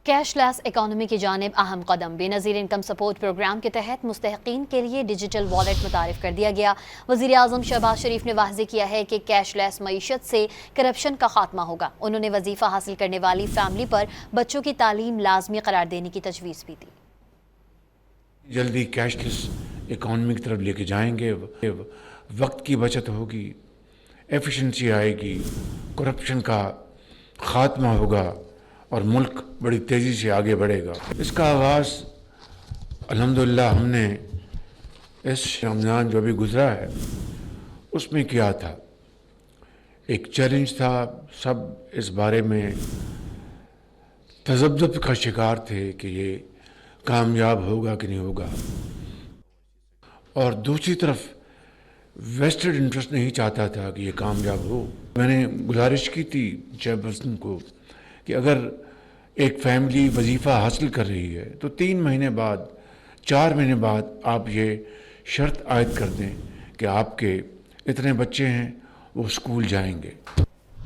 Cash less economy کی جانب اہم قدم بے نظیر انکم سپورٹ پروگرام کے تحت مستحقین کے لیے ڈیجیٹل والیٹ متعارف کر دیا گیا۔ وزیر اعظم شہباز شریف نے واضح کیا ہے کہ کیش لیس معیشت سے کرپشن کا خاتمہ ہوگا۔ انہوں نے وظیفہ حاصل کرنے والی فیملی پر بچوں کی تعلیم لازمی قرار دینے کی تجویز بھی دی۔ جلدی کیش لیس اکانومی کی طرف لے کے جائیں گے، وقت کی بچت ہوگی، ایفیشنسی آئے گی، کرپشن کا خاتمہ ہوگا اور ملک بڑی تیزی سے آگے بڑھے گا۔ اس کا آغاز الحمدللہ ہم نے اس رمضان جو بھی گزرا ہے اس میں کیا تھا۔ ایک چیلنج تھا، سب اس بارے میں تذبذب کا شکار تھے کہ یہ کامیاب ہوگا کہ نہیں ہوگا، اور دوسری طرف ویسٹڈ انٹرسٹ نہیں چاہتا تھا کہ یہ کامیاب ہو۔ میں نے گزارش کی تھی چیئرپرسن کو کہ اگر ایک فیملی وظیفہ حاصل کر رہی ہے تو 3 مہینے بعد 4 مہینے بعد آپ یہ شرط عائد کر دیں کہ آپ کے اتنے بچے ہیں وہ اسکول جائیں گے۔